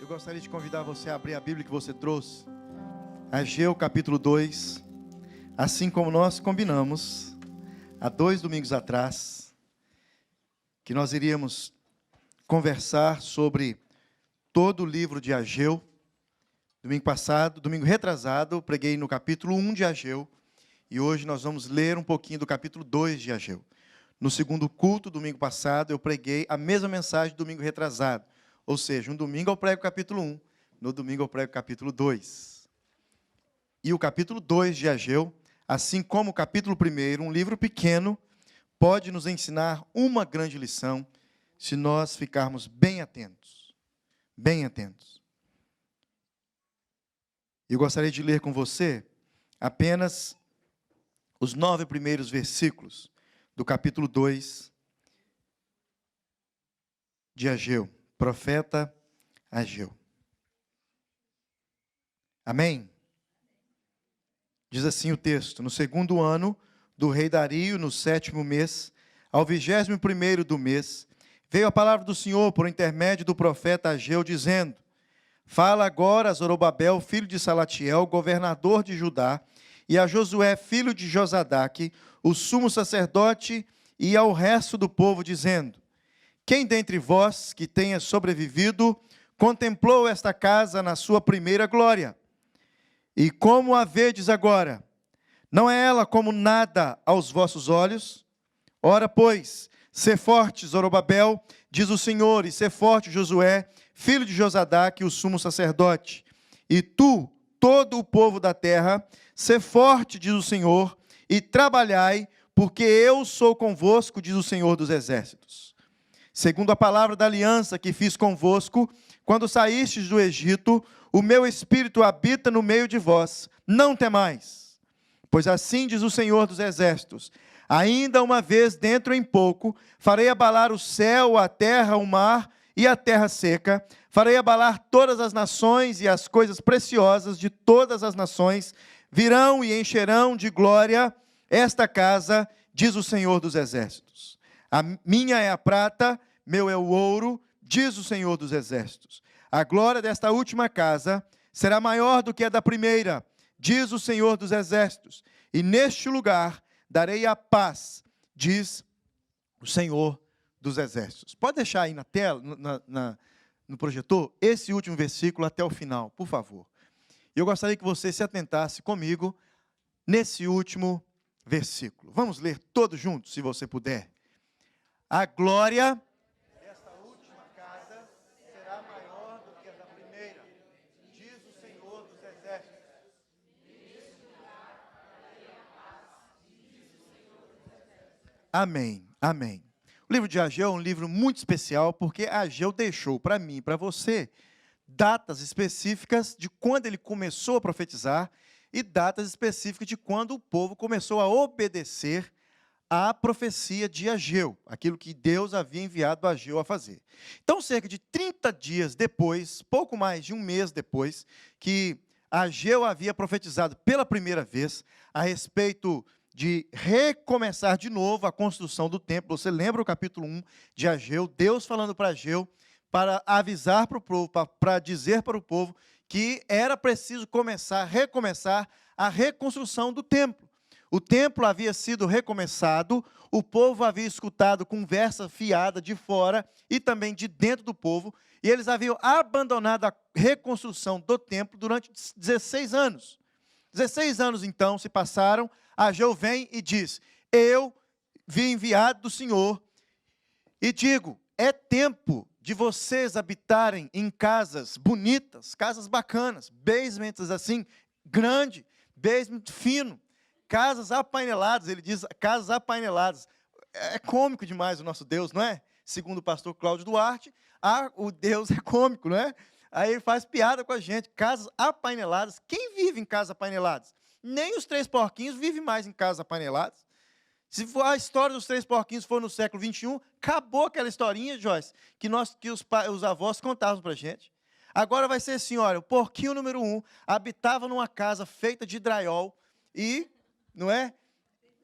Eu gostaria de convidar você a abrir a Bíblia que você trouxe. Ageu capítulo 2. Assim como nós combinamos, há 2 domingos atrás, que nós iríamos conversar sobre todo o livro de Ageu. Domingo retrasado, eu preguei no capítulo 1 de Ageu. E hoje nós vamos ler um pouquinho do capítulo 2 de Ageu. No segundo culto, domingo passado, eu preguei a mesma mensagem do domingo retrasado. Ou seja, um domingo eu prego o capítulo 1, no domingo eu prego o capítulo 2. E o capítulo 2 de Ageu, assim como o capítulo 1, um livro pequeno, pode nos ensinar uma grande lição, se nós ficarmos bem atentos. Bem atentos. Eu gostaria de ler com você apenas os 9 primeiros versículos do capítulo 2 de Ageu, profeta Ageu. Amém? Diz assim o texto: no 2º ano do rei Dario, no 7º mês, ao 21º do mês, veio a palavra do Senhor por intermédio do profeta Ageu, dizendo: fala agora a Zorobabel, filho de Salatiel, governador de Judá, e a Josué, filho de Josadaque, o sumo sacerdote, e ao resto do povo, dizendo: quem dentre vós que tenha sobrevivido contemplou esta casa na sua primeira glória? E como a vedes agora? Não é ela como nada aos vossos olhos? Ora, pois, sê forte, Zorobabel, diz o Senhor, e sê forte, Josué, filho de Josadaque, o sumo sacerdote. E tu, todo o povo da terra, sê forte, diz o Senhor, e trabalhai, porque eu sou convosco, diz o Senhor dos exércitos. Segundo a palavra da aliança que fiz convosco, quando saístes do Egito, o meu espírito habita no meio de vós. Não temais, pois assim diz o Senhor dos exércitos: ainda uma vez, dentro em pouco, farei abalar o céu, a terra, o mar e a terra seca. Farei abalar todas as nações, e as coisas preciosas de todas as nações virão e encherão de glória esta casa, diz o Senhor dos exércitos. A minha é a prata, meu é o ouro, diz o Senhor dos exércitos. A glória desta última casa será maior do que a da primeira, diz o Senhor dos exércitos. E neste lugar darei a paz, diz o Senhor dos exércitos. Pode deixar aí na tela, no projetor, esse último versículo até o final, por favor. Eu gostaria que você se atentasse comigo nesse último versículo. Vamos ler todos juntos, se você puder. A glória desta última casa será maior do que a da primeira, diz o Senhor dos exércitos. Amém, amém. O livro de Ageu é um livro muito especial, porque Ageu deixou para mim e para você datas específicas de quando ele começou a profetizar e datas específicas de quando o povo começou a obedecer à profecia de Ageu, aquilo que Deus havia enviado Ageu a fazer. Então, cerca de 30 dias depois, pouco mais de um mês depois, que Ageu havia profetizado pela primeira vez a respeito de recomeçar de novo a construção do templo. Você lembra o capítulo 1 de Ageu? Deus falando para Ageu, para avisar para o povo, para dizer para o povo que era preciso recomeçar a reconstrução do templo. O templo havia sido recomeçado, o povo havia escutado conversa fiada de fora e também de dentro do povo, e eles haviam abandonado a reconstrução do templo durante 16 anos. 16 anos, então, se passaram. Ageu vem e diz: eu vim enviado do Senhor e digo, é tempo de vocês habitarem em casas bonitas, casas bacanas, basements assim, grande, basement fino, casas apaineladas. Ele diz casas apaineladas. É cômico demais o nosso Deus, não é? Segundo o pastor Cláudio Duarte, o Deus é cômico, não é? Aí ele faz piada com a gente, casas apaineladas. Quem vive em casas apaineladas? Nem os 3 porquinhos vivem mais em casas apaineladas. Se for a história dos 3 porquinhos for no século XXI, acabou aquela historinha, Joyce, que os avós contavam para a gente. Agora vai ser assim, olha, o porquinho número 1 habitava numa casa feita de drywall e, não é,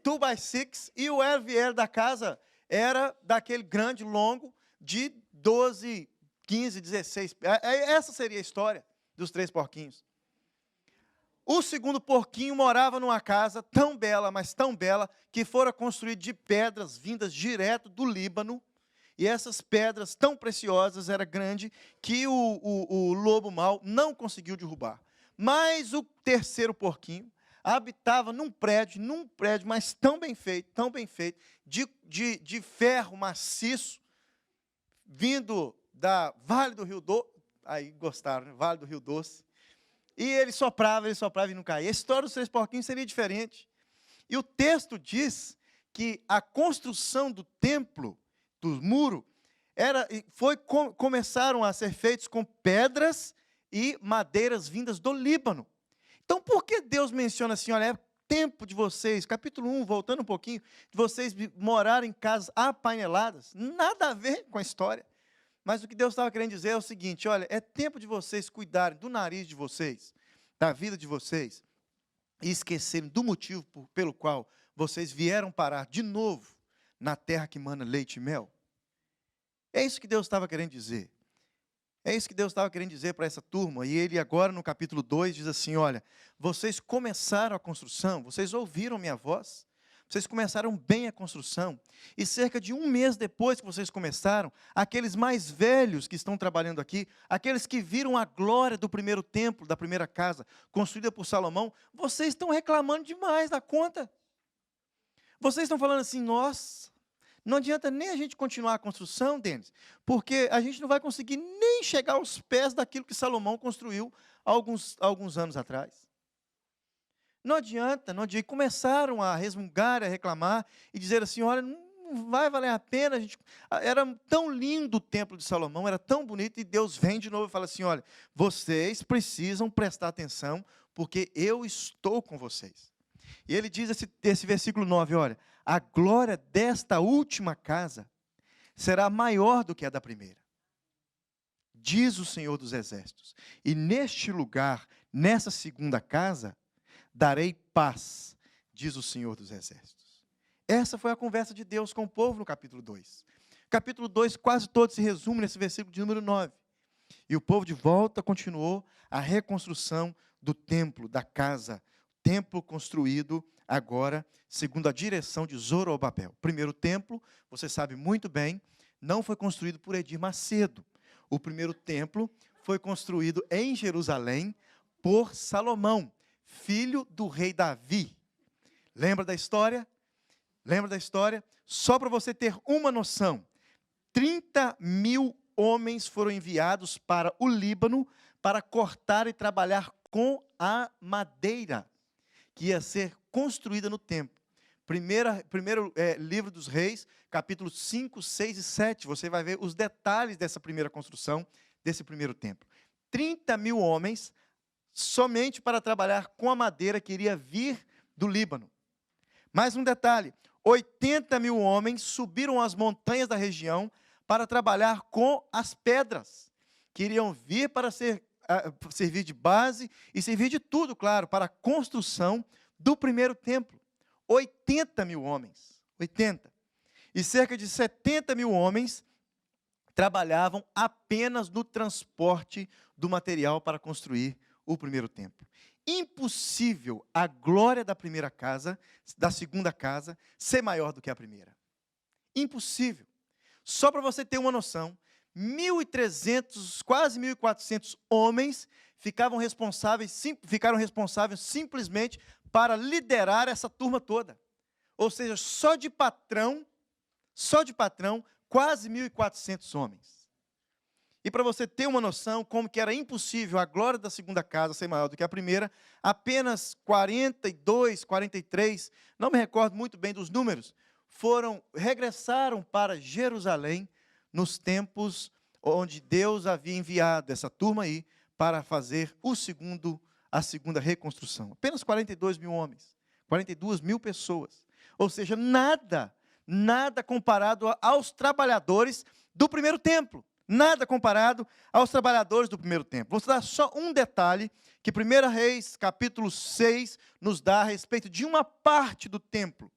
2x6, e o RVL da casa era daquele grande, longo, de 12 15, 16. Essa seria a história dos 3 porquinhos. O segundo porquinho morava numa casa tão bela, mas tão bela, que fora construída de pedras vindas direto do Líbano. E essas pedras tão preciosas, era grande, que o lobo mau não conseguiu derrubar. Mas o terceiro porquinho habitava num prédio, mas tão bem feito, de ferro maciço, vindo da Vale do Rio Doce. Aí gostaram, né? Vale do Rio Doce. E ele soprava e não caía. A história dos 3 porquinhos seria diferente. E o texto diz que a construção do templo, do muro, começaram a ser feitos com pedras e madeiras vindas do Líbano. Então, por que Deus menciona assim, olha, é tempo de vocês, capítulo 1, voltando um pouquinho, de vocês morarem em casas apaineladas? Nada a ver com a história. Mas o que Deus estava querendo dizer é o seguinte, olha, é tempo de vocês cuidarem do nariz de vocês, da vida de vocês, e esquecerem do motivo pelo qual vocês vieram parar de novo na terra que mana leite e mel. É isso que Deus estava querendo dizer. É isso que Deus estava querendo dizer para essa turma. E ele agora no capítulo 2 diz assim, olha, vocês começaram a construção, vocês ouviram minha voz, vocês começaram bem a construção, e cerca de 1 mês depois que vocês começaram, aqueles mais velhos que estão trabalhando aqui, aqueles que viram a glória do primeiro templo, da primeira casa, construída por Salomão, vocês estão reclamando demais da conta. Vocês estão falando assim, nossa, não adianta nem a gente continuar a construção, Denis, porque a gente não vai conseguir nem chegar aos pés daquilo que Salomão construiu alguns anos atrás. Não adianta. E começaram a resmungar, a reclamar e dizer assim, olha, não vai valer a pena. Era tão lindo o templo de Salomão, era tão bonito, e Deus vem de novo e fala assim, olha, vocês precisam prestar atenção, porque eu estou com vocês. E ele diz esse versículo 9, olha, a glória desta última casa será maior do que a da primeira, diz o Senhor dos Exércitos. E neste lugar, nessa segunda casa, darei paz, diz o Senhor dos Exércitos. Essa foi a conversa de Deus com o povo no capítulo 2. Capítulo 2 quase todo se resume nesse versículo de número 9. E o povo de volta continuou a reconstrução do templo, da casa, templo construído agora segundo a direção de Zorobabel. O primeiro templo, você sabe muito bem, não foi construído por Edir Macedo. O primeiro templo foi construído em Jerusalém por Salomão, filho do rei Davi. Lembra da história? Lembra da história? Só para você ter uma noção, 30.000 homens foram enviados para o Líbano para cortar e trabalhar com a madeira que ia ser construída no templo. Primeiro livro dos Reis, capítulos 5, 6 e 7, você vai ver os detalhes dessa primeira construção, desse primeiro templo. 30.000 homens, somente para trabalhar com a madeira que iria vir do Líbano. Mais um detalhe, 80.000 homens subiram as montanhas da região para trabalhar com as pedras, que iriam vir para servir de base e servir de tudo, claro, para a construção do primeiro templo. 80.000 homens, 80. E cerca de 70.000 homens trabalhavam apenas no transporte do material para construir o primeiro templo. Impossível a glória da primeira casa, da segunda casa, ser maior do que a primeira. Impossível. Só para você ter uma noção, 1.300, quase 1.400 homens ficaram responsáveis simplesmente para liderar essa turma toda. Ou seja, só de patrão, quase 1.400 homens. E para você ter uma noção como que era impossível a glória da segunda casa ser maior do que a primeira, apenas 42, 43, não me recordo muito bem dos números, regressaram para Jerusalém nos tempos onde Deus havia enviado essa turma aí para fazer a segunda reconstrução. Apenas 42.000 homens, 42.000 pessoas. Ou seja, nada comparado aos trabalhadores do primeiro templo. Nada comparado aos trabalhadores do primeiro templo. Vou dar só um detalhe que 1 Reis, capítulo 6, nos dá a respeito de uma parte do templo.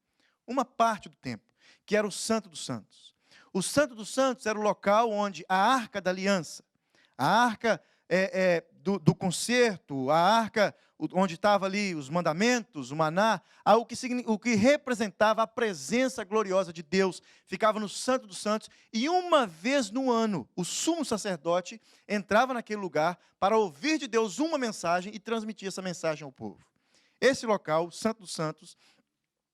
Uma parte do templo, que era o Santo dos Santos. O Santo dos Santos era o local onde a Arca da Aliança, a Arca do concerto, a Arca onde estava ali os mandamentos, o maná, o que representava a presença gloriosa de Deus, ficava no Santo dos Santos, e uma vez no ano, o sumo sacerdote entrava naquele lugar para ouvir de Deus uma mensagem e transmitir essa mensagem ao povo. Esse local, o Santo dos Santos,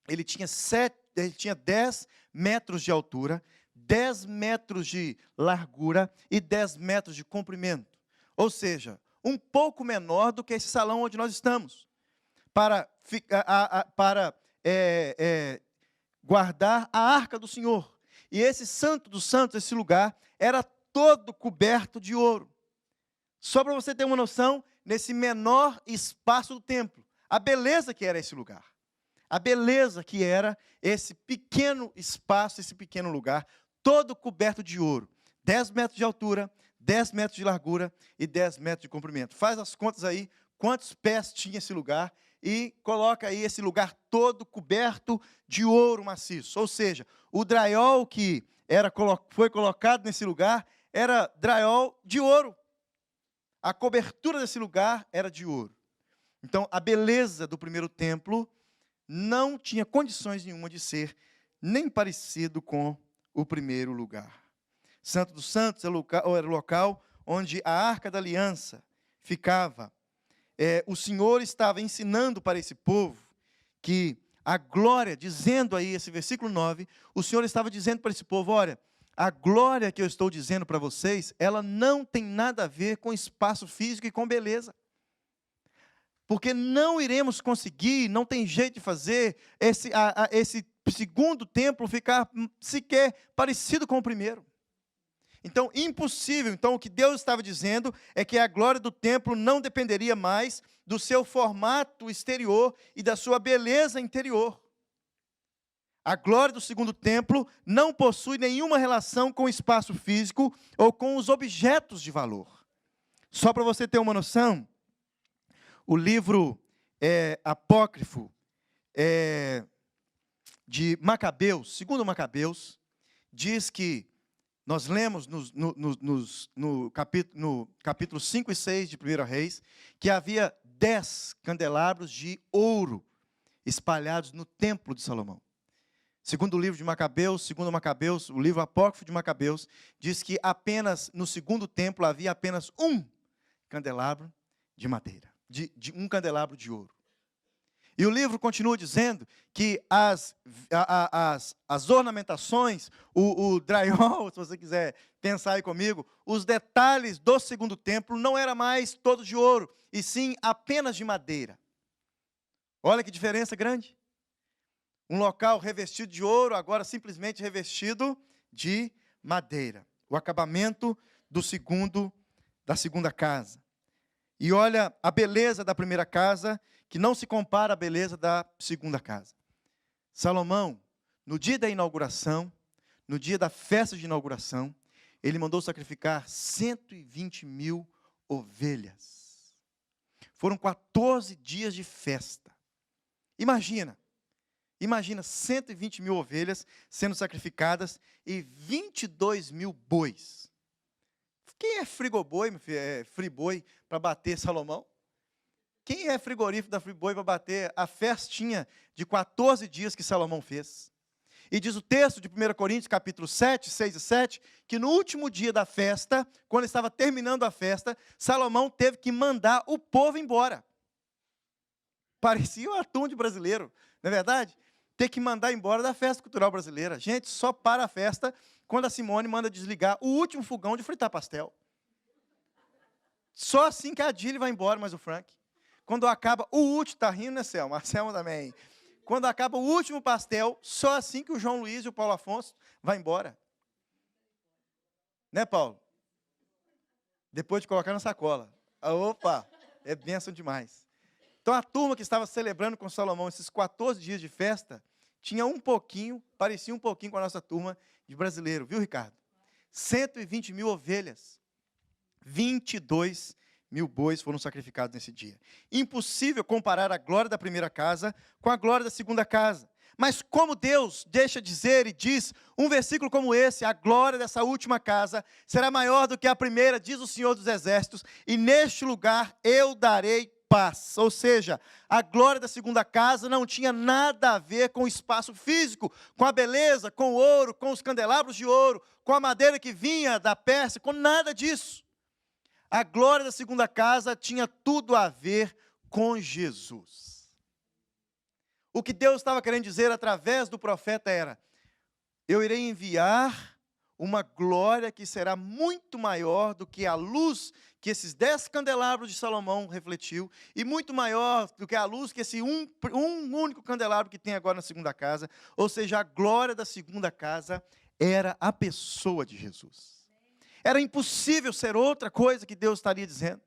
ele tinha 10 metros de altura, 10 metros de largura e 10 metros de comprimento. Ou seja, um pouco menor do que esse salão onde nós estamos, para guardar a arca do Senhor. E esse Santo dos Santos, esse lugar, era todo coberto de ouro. Só para você ter uma noção, nesse menor espaço do templo, a beleza que era esse lugar. A beleza que era esse pequeno espaço, esse pequeno lugar, todo coberto de ouro. 10 metros de altura, 10 metros de largura e 10 metros de comprimento. Faz as contas aí, quantos pés tinha esse lugar e coloca aí esse lugar todo coberto de ouro maciço. Ou seja, o drywall que foi colocado nesse lugar era drywall de ouro. A cobertura desse lugar era de ouro. Então, a beleza do primeiro templo não tinha condições nenhuma de ser nem parecido com o primeiro lugar. Santo dos Santos era o local onde a Arca da Aliança ficava. O Senhor estava ensinando para esse povo que a glória, dizendo aí esse versículo 9, o Senhor estava dizendo para esse povo, olha, a glória que eu estou dizendo para vocês, ela não tem nada a ver com espaço físico e com beleza. Porque não iremos conseguir, não tem jeito de fazer esse segundo templo ficar sequer parecido com o primeiro. Então, impossível. Então, o que Deus estava dizendo é que a glória do templo não dependeria mais do seu formato exterior e da sua beleza interior. A glória do segundo templo não possui nenhuma relação com o espaço físico ou com os objetos de valor. Só para você ter uma noção, o livro apócrifo de Macabeus, segundo Macabeus, diz que nós lemos no capítulo 5 e 6 de 1 Reis, que havia 10 candelabros de ouro espalhados no templo de Salomão. Segundo o livro de Macabeus, o livro apócrifo de Macabeus, diz que apenas no segundo templo havia apenas um candelabro de madeira, um candelabro de ouro. E o livro continua dizendo que as ornamentações, o drywall, se você quiser pensar aí comigo, os detalhes do segundo templo não era mais todos de ouro, e sim apenas de madeira. Olha que diferença grande. Um local revestido de ouro, agora simplesmente revestido de madeira. O acabamento da segunda casa. E olha a beleza da primeira casa, que não se compara à beleza da segunda casa. Salomão, no dia da inauguração, no dia da festa de inauguração, ele mandou sacrificar 120.000 ovelhas. Foram 14 dias de festa. Imagina 120.000 ovelhas sendo sacrificadas e 22.000 bois. Quem é frigoboi, friboi, para bater Salomão? Quem é frigorífico da Friboi para bater a festinha de 14 dias que Salomão fez? E diz o texto de 1 Coríntios, capítulo 7, 6 e 7, que no último dia da festa, quando estava terminando a festa, Salomão teve que mandar o povo embora. Parecia um atum de brasileiro, não é verdade? Ter que mandar embora da festa cultural brasileira. Gente, só para a festa quando a Simone manda desligar o último fogão de fritar pastel. Só assim que a Adília vai embora, mas o Frank. Quando acaba o último, tá rindo, né, Selma? A Selma também. Quando acaba o último pastel, só assim que o João Luiz e o Paulo Afonso vai embora. Né, Paulo? Depois de colocar na sacola. Opa, é bênção demais. Então, a turma que estava celebrando com Salomão esses 14 dias de festa, tinha parecia um pouquinho com a nossa turma de brasileiro, viu, Ricardo? 120.000 ovelhas, 22.000 bois foram sacrificados nesse dia. Impossível comparar a glória da primeira casa com a glória da segunda casa. Mas como Deus deixa dizer e diz, um versículo como esse, a glória dessa última casa será maior do que a primeira, diz o Senhor dos Exércitos, e neste lugar eu darei paz. Ou seja, a glória da segunda casa não tinha nada a ver com o espaço físico, com a beleza, com o ouro, com os candelabros de ouro, com a madeira que vinha da Pérsia, com nada disso. A glória da segunda casa tinha tudo a ver com Jesus. O que Deus estava querendo dizer através do profeta era: eu irei enviar uma glória que será muito maior do que a luz que esses 10 candelabros de Salomão refletiu, e muito maior do que a luz que esse um único candelabro que tem agora na segunda casa. Ou seja, a glória da segunda casa era a pessoa de Jesus. Era impossível ser outra coisa que Deus estaria dizendo.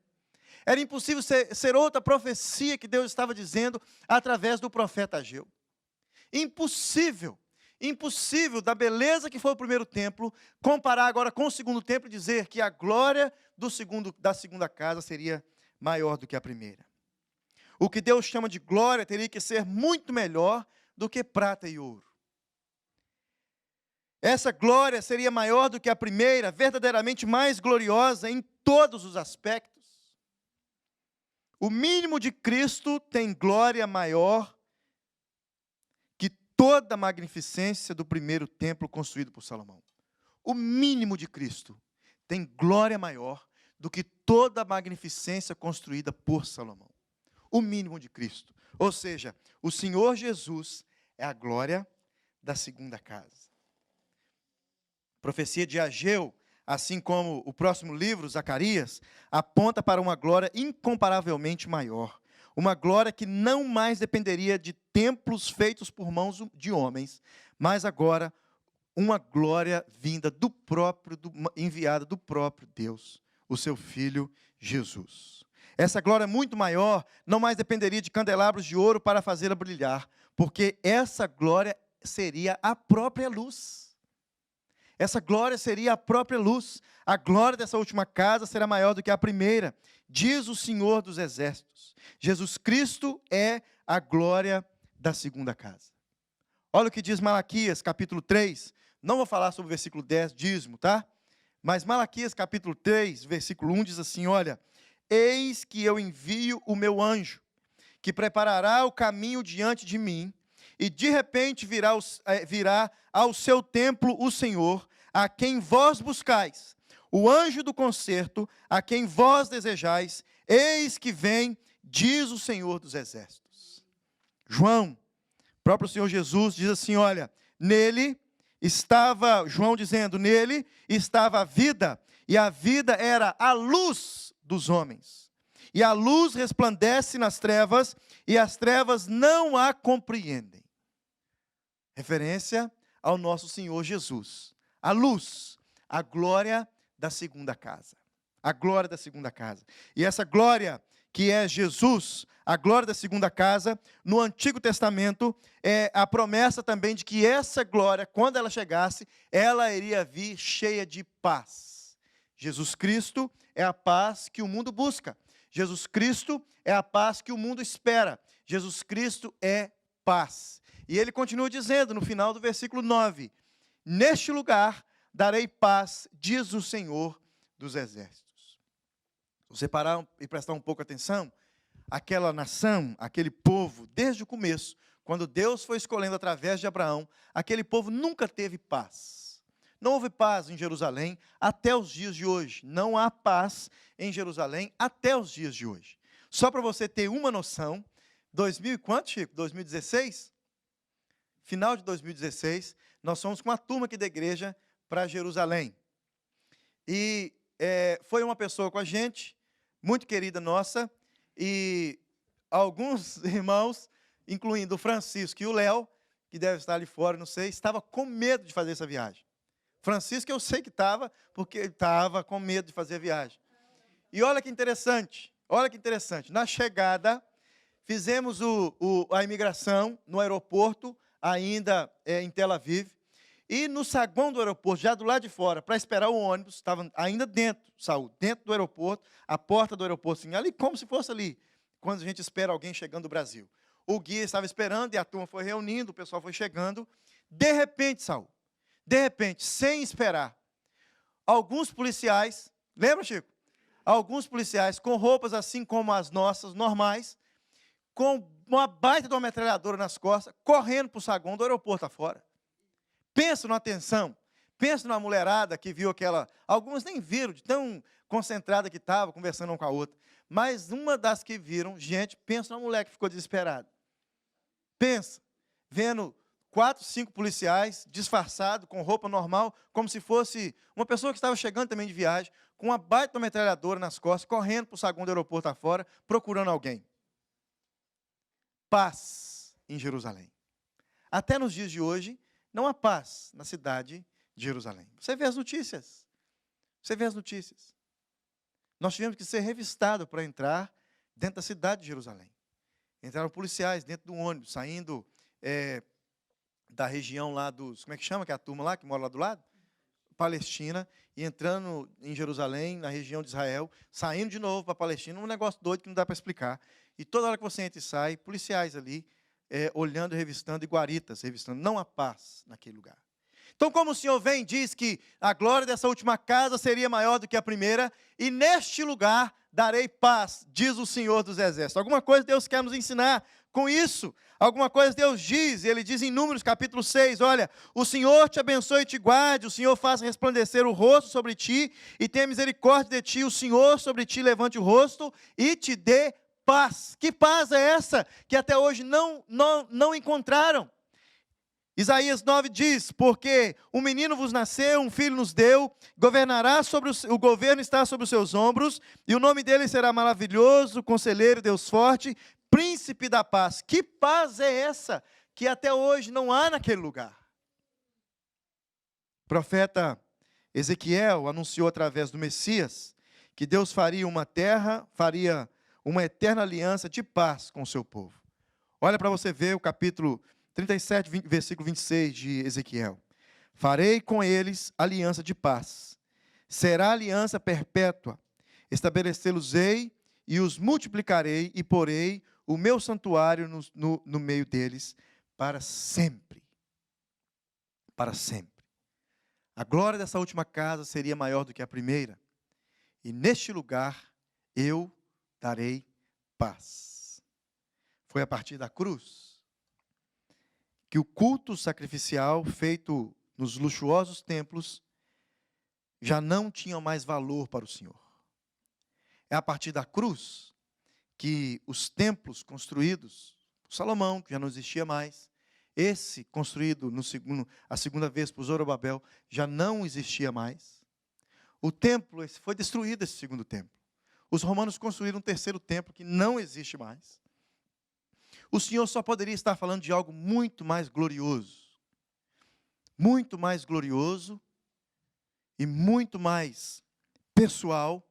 Era impossível ser outra profecia que Deus estava dizendo através do profeta Ageu. Impossível, impossível da beleza que foi o primeiro templo, comparar agora com o segundo templo e dizer que a glória da segunda casa seria maior do que a primeira. O que Deus chama de glória teria que ser muito melhor do que prata e ouro. Essa glória seria maior do que a primeira, verdadeiramente mais gloriosa em todos os aspectos. O mínimo de Cristo tem glória maior que toda a magnificência do primeiro templo construído por Salomão. O mínimo de Cristo tem glória maior do que toda a magnificência construída por Salomão. O mínimo de Cristo. Ou seja, o Senhor Jesus é a glória da segunda casa. A profecia de Ageu, assim como o próximo livro, Zacarias, aponta para uma glória incomparavelmente maior. Uma glória que não mais dependeria de templos feitos por mãos de homens, mas agora uma glória vinda enviada do próprio Deus, o seu Filho Jesus. Essa glória muito maior não mais dependeria de candelabros de ouro para fazê-la brilhar, porque essa glória seria a própria luz. Essa glória seria a própria luz. A glória dessa última casa será maior do que a primeira, diz o Senhor dos Exércitos. Jesus Cristo é a glória da segunda casa. Olha o que diz Malaquias, capítulo 3. Não vou falar sobre o versículo 10, dízimo, tá? Mas Malaquias, capítulo 3, versículo 1, diz assim, olha: eis que eu envio o meu anjo, que preparará o caminho diante de mim, e de repente virá ao seu templo o Senhor, a quem vós buscais, o anjo do concerto, a quem vós desejais, eis que vem, diz o Senhor dos Exércitos. João, próprio Senhor Jesus, diz assim, olha, nele estava, João dizendo, nele estava a vida, e a vida era a luz dos homens. E a luz resplandece nas trevas, e as trevas não a compreendem. Referência ao nosso Senhor Jesus. A luz, a glória da segunda casa. A glória da segunda casa. E essa glória que é Jesus, a glória da segunda casa, no Antigo Testamento, é a promessa também de que essa glória, quando ela chegasse, ela iria vir cheia de paz. Jesus Cristo é a paz que o mundo busca. Jesus Cristo é a paz que o mundo espera. Jesus Cristo é paz. E ele continua dizendo no final do versículo 9, neste lugar darei paz, diz o Senhor dos Exércitos. Se você parar e prestar um pouco atenção, aquela nação, aquele povo, desde o começo, quando Deus foi escolhendo através de Abraão, aquele povo nunca teve paz. Não houve paz em Jerusalém até os dias de hoje. Não há paz em Jerusalém até os dias de hoje. Só para você ter uma noção, 2000 e quanto, Chico? 2016? Final de 2016, nós fomos com uma turma aqui da igreja para Jerusalém. E foi uma pessoa com a gente, muito querida nossa, e alguns irmãos, incluindo o Francisco e o Léo, que deve estar ali fora, não sei, estava com medo de fazer essa viagem. Francisco eu sei que estava, porque ele estava com medo de fazer a viagem. E olha que interessante, na chegada, fizemos a imigração no aeroporto, ainda em Tel Aviv, e no saguão do aeroporto, já do lado de fora, para esperar o ônibus, estava ainda dentro, Saul, dentro do aeroporto, a porta do aeroporto, assim, ali como se fosse ali, quando a gente espera alguém chegando do Brasil. o guia estava esperando e a turma foi reunindo, o pessoal foi chegando. De repente, Saul, de repente, sem esperar, alguns policiais, lembra, Chico? Alguns policiais com roupas assim como as nossas, normais, com uma baita de uma metralhadora nas costas, correndo para o saguão do aeroporto afora. Pensa numa tensão, pensa numa mulherada que viu aquela, algumas nem viram, de tão concentrada que estava, conversando uma com a outra, mas uma das que viram, gente, pensa numa mulher que ficou desesperada. Pensa, vendo 4, 5 policiais, disfarçados, com roupa normal, como se fosse uma pessoa que estava chegando também de viagem, com uma baita metralhadora nas costas, correndo para o saguão do aeroporto afora, procurando alguém. Paz em Jerusalém. Até nos dias de hoje, não há paz na cidade de Jerusalém. Você vê as notícias. Você vê as notícias. Nós tivemos que ser revistados para entrar dentro da cidade de Jerusalém. Entraram policiais dentro do ônibus, saindo da região lá dos... Como é que chama, que é a turma lá, que mora lá do lado? Palestina, e entrando em Jerusalém, na região de Israel, saindo de novo para a Palestina, um negócio doido que não dá para explicar. E toda hora que você entra e sai, policiais ali, olhando, revistando, e guaritas, revistando. Não há paz naquele lugar. Então, como o Senhor vem e diz que a glória dessa última casa seria maior do que a primeira, e neste lugar darei paz, diz o Senhor dos Exércitos. Alguma coisa Deus quer nos ensinar com isso. Alguma coisa Deus diz, Ele diz em Números capítulo 6, olha, o Senhor te abençoe e te guarde, o Senhor faça resplandecer o rosto sobre ti, e tenha misericórdia de ti, o Senhor sobre ti levante o rosto e te dê paz. Que paz é essa que até hoje não encontraram? Isaías 9 diz, porque um menino vos nasceu, um filho nos deu, governará sobre o governo está sobre os seus ombros, e o nome dele será maravilhoso, conselheiro, Deus forte, príncipe da paz. Que paz é essa que até hoje não há naquele lugar? O profeta Ezequiel anunciou através do Messias que Deus faria uma eterna aliança de paz com o seu povo. Olha para você ver o capítulo 37, versículo 26 de Ezequiel. Farei com eles aliança de paz. Será aliança perpétua. Estabelecê-los-ei e os multiplicarei e porei o meu santuário no meio deles para sempre. Para sempre. A glória dessa última casa seria maior do que a primeira. E neste lugar eu darei paz. Foi a partir da cruz que o culto sacrificial feito nos luxuosos templos já não tinha mais valor para o Senhor. É a partir da cruz que os templos construídos por Salomão, que já não existia mais, esse construído a segunda vez por Zorobabel, já não existia mais. O templo foi destruído, esse segundo templo. Os romanos construíram um terceiro templo que não existe mais. O Senhor só poderia estar falando de algo muito mais glorioso e muito mais pessoal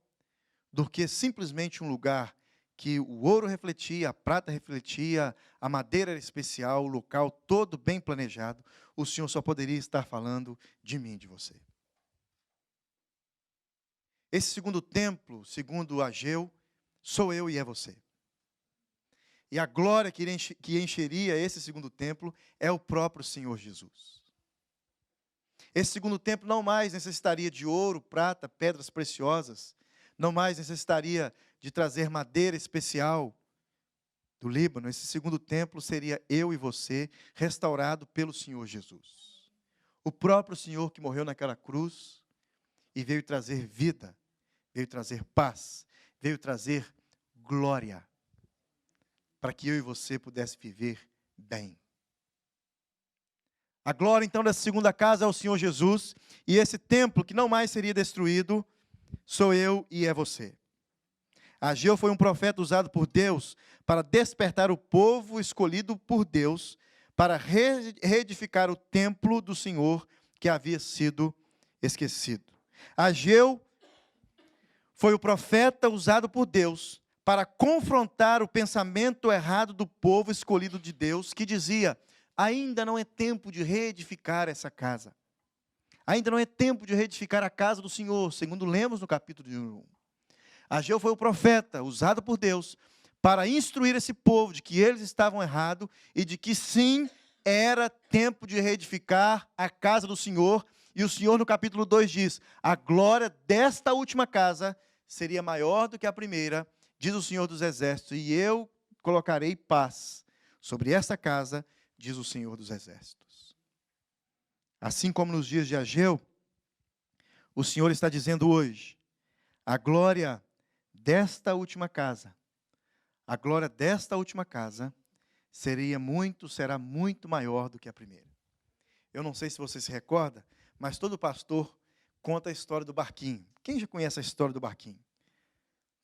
do que simplesmente um lugar que o ouro refletia, a prata refletia, a madeira era especial, o local todo bem planejado. O Senhor só poderia estar falando de mim e de você. Esse segundo templo, segundo Ageu, sou eu e é você. E a glória que encheria esse segundo templo é o próprio Senhor Jesus. Esse segundo templo não mais necessitaria de ouro, prata, pedras preciosas, não mais necessitaria de trazer madeira especial do Líbano. Esse segundo templo seria eu e você, restaurado pelo Senhor Jesus. O próprio Senhor que morreu naquela cruz e veio trazer vida, veio trazer paz, veio trazer glória, para que eu e você pudesse viver bem. A glória, então, dessa segunda casa é o Senhor Jesus, e esse templo que não mais seria destruído, sou eu e é você. Ageu foi um profeta usado por Deus para despertar o povo escolhido por Deus, para reedificar o templo do Senhor que havia sido esquecido. Ageu foi o profeta usado por Deus para confrontar o pensamento errado do povo escolhido de Deus, que dizia, ainda não é tempo de reedificar essa casa. Ainda não é tempo de reedificar a casa do Senhor, segundo lemos no capítulo 1. Ageu foi o profeta usado por Deus para instruir esse povo de que eles estavam errados e de que sim, era tempo de reedificar a casa do Senhor. E o Senhor no capítulo 2 diz, a glória desta última casa seria maior do que a primeira, diz o Senhor dos Exércitos, e eu colocarei paz sobre esta casa, diz o Senhor dos Exércitos. Assim como nos dias de Ageu, o Senhor está dizendo hoje, a glória desta última casa, será muito maior do que a primeira. Eu não sei se você se recorda, mas todo pastor conta a história do barquinho. Quem já conhece a história do barquinho?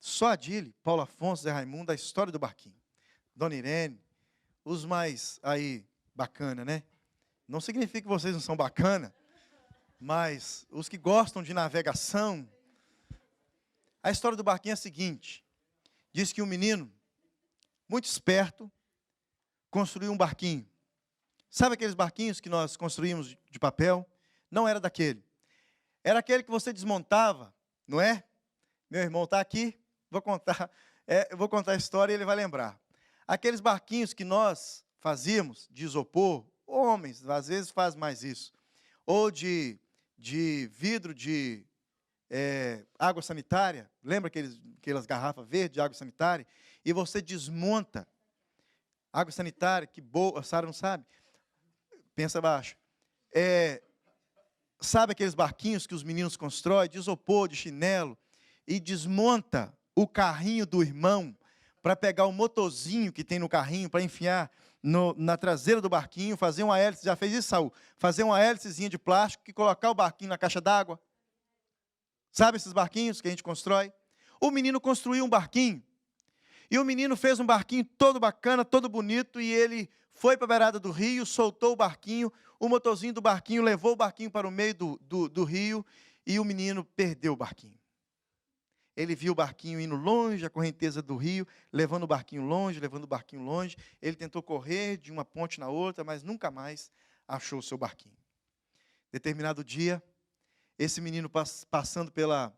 Só Adílio, Paulo Afonso, Zé Raimundo, a história do barquinho. Dona Irene, os mais aí, bacana, né? Não significa que vocês não são bacana, mas os que gostam de navegação. A história do barquinho é a seguinte, diz que um menino, muito esperto, construiu um barquinho. Sabe aqueles barquinhos que nós construímos de papel? Não era daquele. Era aquele que você desmontava, não é? Meu irmão está aqui, vou contar a história e ele vai lembrar. Aqueles barquinhos que nós fazíamos de isopor, homens às vezes fazem mais isso, ou de vidro de água sanitária, lembra aquelas garrafas verdes de água sanitária? E você desmonta água sanitária, que boa, a Sara não sabe? Pensa baixo. Sabe aqueles barquinhos que os meninos constroem, de isopor, de chinelo, e desmonta o carrinho do irmão para pegar o motorzinho que tem no carrinho, para enfiar na traseira do barquinho, fazer uma hélice, já fez isso, Saul? Fazer uma hélicezinha de plástico e colocar o barquinho na caixa d'água. Sabe esses barquinhos que a gente constrói? O menino construiu um barquinho, e o menino fez um barquinho todo bacana, todo bonito, e ele foi para a beirada do rio, soltou o barquinho, o motorzinho do barquinho levou o barquinho para o meio do rio, e o menino perdeu o barquinho. Ele viu o barquinho indo longe, a correnteza do rio, levando o barquinho longe, Ele tentou correr de uma ponte na outra, mas nunca mais achou o seu barquinho. Determinado dia, esse menino passando pela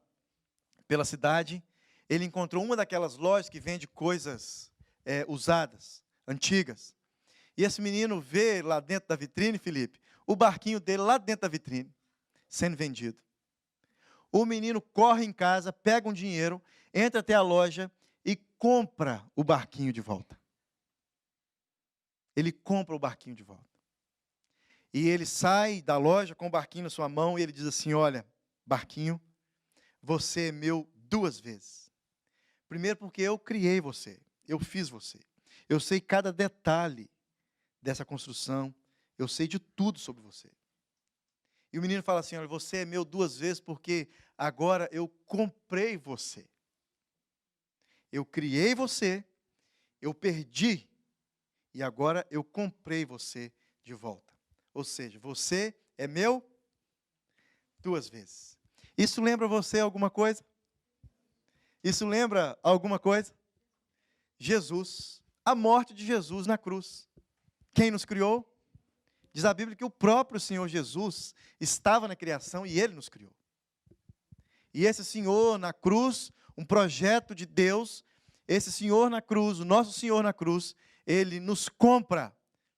cidade, ele encontrou uma daquelas lojas que vende coisas usadas, antigas. E esse menino vê lá dentro da vitrine, Felipe, o barquinho dele lá dentro da vitrine, sendo vendido. O menino corre em casa, pega um dinheiro, entra até a loja e compra o barquinho de volta. Ele compra o barquinho de volta. E ele sai da loja com o barquinho na sua mão e ele diz assim, olha, barquinho, você é meu 2 vezes. Primeiro porque eu criei você, eu fiz você. Eu sei cada detalhe dessa construção, eu sei de tudo sobre você. E o menino fala assim, olha, você é meu 2 vezes porque agora eu comprei você. Eu criei você, eu perdi, e agora eu comprei você de volta. Ou seja, você é meu 2 vezes. Isso lembra você alguma coisa? Isso lembra alguma coisa? Jesus, a morte de Jesus na cruz. Quem nos criou? Diz a Bíblia que o próprio Senhor Jesus estava na criação e Ele nos criou. E esse Senhor na cruz, um projeto de Deus, esse Senhor na cruz, o nosso Senhor na cruz, Ele nos compra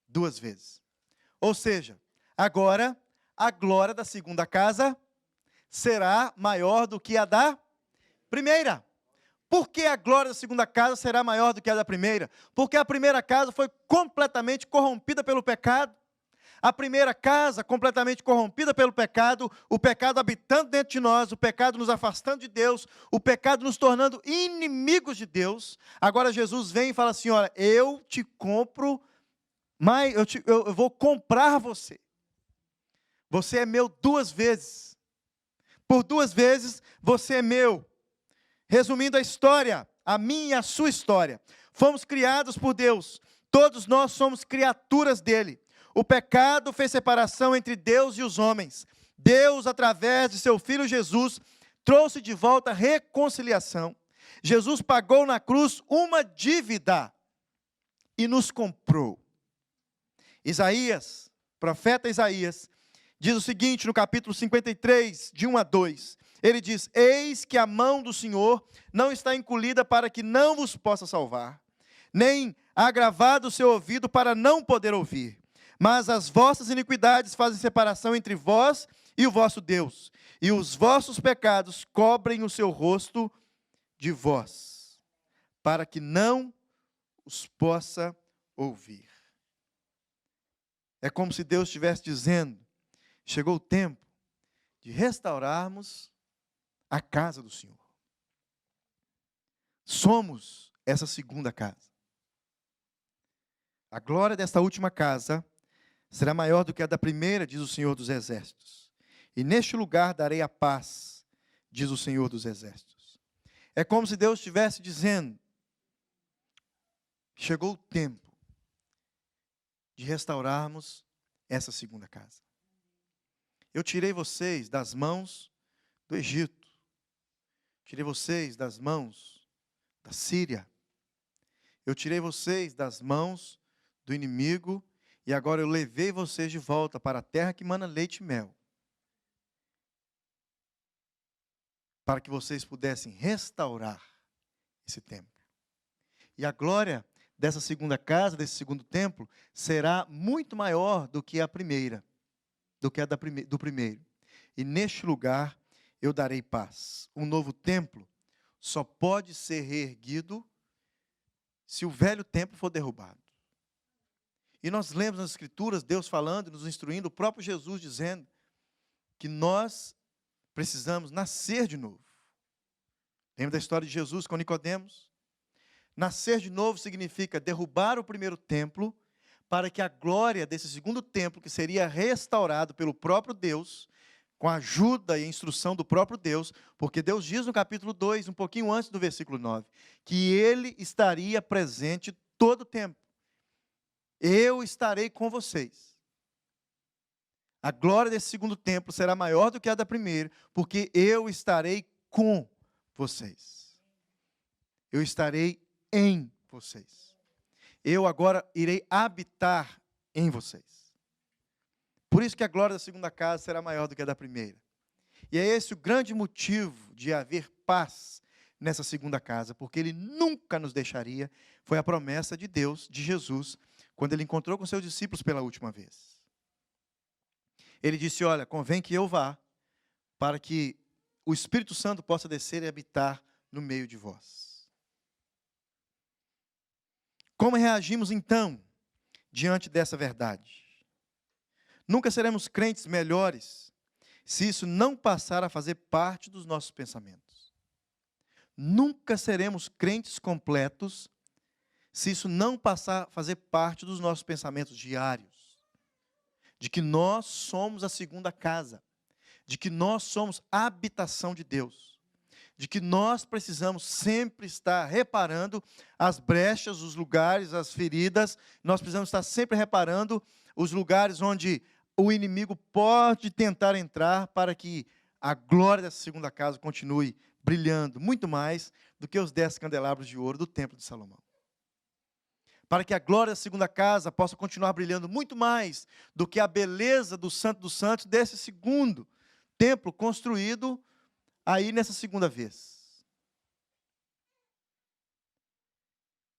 2 vezes. Ou seja, agora a glória da segunda casa será maior do que a da primeira. Por que a glória da segunda casa será maior do que a da primeira? Porque a primeira casa foi completamente corrompida pelo pecado. A primeira casa, completamente corrompida pelo pecado, o pecado habitando dentro de nós, o pecado nos afastando de Deus, o pecado nos tornando inimigos de Deus. Agora Jesus vem e fala assim, olha, eu te compro, mas eu vou comprar você. Você é meu 2 vezes. Por 2 vezes, você é meu. Resumindo a história, a minha e a sua história. Fomos criados por Deus. Todos nós somos criaturas dele. O pecado fez separação entre Deus e os homens. Deus, através de seu Filho Jesus, trouxe de volta reconciliação. Jesus pagou na cruz uma dívida e nos comprou. Isaías, profeta Isaías, diz o seguinte no capítulo 53, de 1 a 2. Ele diz, eis que a mão do Senhor não está encolhida para que não vos possa salvar, nem agravado o seu ouvido para não poder ouvir. Mas as vossas iniquidades fazem separação entre vós e o vosso Deus, e os vossos pecados cobrem o seu rosto de vós, para que não os possa ouvir. É como se Deus estivesse dizendo: chegou o tempo de restaurarmos a casa do Senhor. Somos essa segunda casa. A glória desta última casa será maior do que a da primeira, diz o Senhor dos Exércitos. E neste lugar darei a paz, diz o Senhor dos Exércitos. É como se Deus estivesse dizendo: chegou o tempo de restaurarmos essa segunda casa. Eu tirei vocês das mãos do Egito. Tirei vocês das mãos da Síria. Eu tirei vocês das mãos do inimigo e agora eu levei vocês de volta para a terra que mana leite e mel, para que vocês pudessem restaurar esse templo. E a glória dessa segunda casa, desse segundo templo, será muito maior do que a primeira, do que a do primeiro. E neste lugar eu darei paz. Um novo templo só pode ser reerguido se o velho templo for derrubado. E nós lemos nas Escrituras Deus falando, nos instruindo, o próprio Jesus dizendo que nós precisamos nascer de novo. Lembra da história de Jesus com Nicodemos? Nascer de novo significa derrubar o primeiro templo para que a glória desse segundo templo, que seria restaurado pelo próprio Deus, com a ajuda e a instrução do próprio Deus, porque Deus diz no capítulo 2, um pouquinho antes do versículo 9, que Ele estaria presente todo o tempo. Eu estarei com vocês. A glória desse segundo templo será maior do que a da primeira, porque eu estarei com vocês. Eu estarei em vocês. Eu agora irei habitar em vocês. Por isso que a glória da segunda casa será maior do que a da primeira. E é esse o grande motivo de haver paz nessa segunda casa, porque Ele nunca nos deixaria. Foi a promessa de Deus, de Jesus, quando Ele encontrou com seus discípulos pela última vez. Ele disse: olha, convém que eu vá, para que o Espírito Santo possa descer e habitar no meio de vós. Como reagimos então diante dessa verdade? Nunca seremos crentes melhores se isso não passar a fazer parte dos nossos pensamentos. Nunca seremos crentes completos se isso não passar a fazer parte dos nossos pensamentos diários. De que nós somos a segunda casa. De que nós somos a habitação de Deus. De que nós precisamos sempre estar reparando as brechas, os lugares, as feridas. Nós precisamos estar sempre reparando os lugares onde o inimigo pode tentar entrar para que a glória dessa segunda casa continue brilhando muito mais do que os 10 candelabros de ouro do templo de Salomão. Para que a glória da segunda casa possa continuar brilhando muito mais do que a beleza do Santo dos Santos desse segundo templo construído aí nessa segunda vez.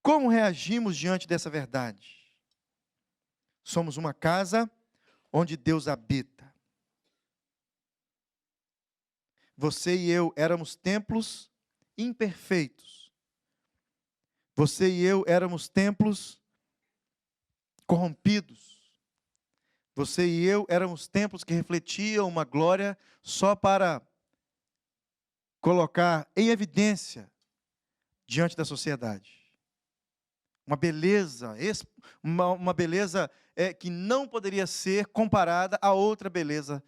Como reagimos diante dessa verdade? Somos uma casa onde Deus habita. Você e eu éramos templos imperfeitos. Você e eu éramos templos corrompidos. Você e eu éramos templos que refletiam uma glória só para colocar em evidência diante da sociedade. Uma beleza que não poderia ser comparada a outra beleza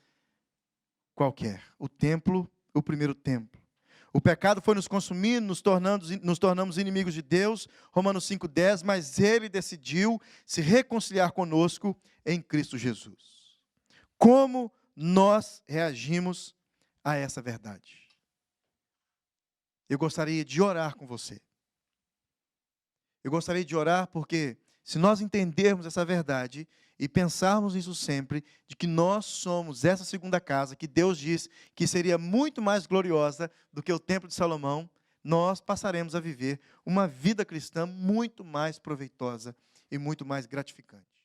qualquer. O templo, o primeiro templo. O pecado foi nos consumindo, nos tornamos inimigos de Deus, Romanos 5,10, mas Ele decidiu se reconciliar conosco em Cristo Jesus. Como nós reagimos a essa verdade? Eu gostaria de orar com você. Eu gostaria de orar porque, se nós entendermos essa verdade e pensarmos nisso sempre, de que nós somos essa segunda casa, que Deus diz que seria muito mais gloriosa do que o templo de Salomão, nós passaremos a viver uma vida cristã muito mais proveitosa e muito mais gratificante.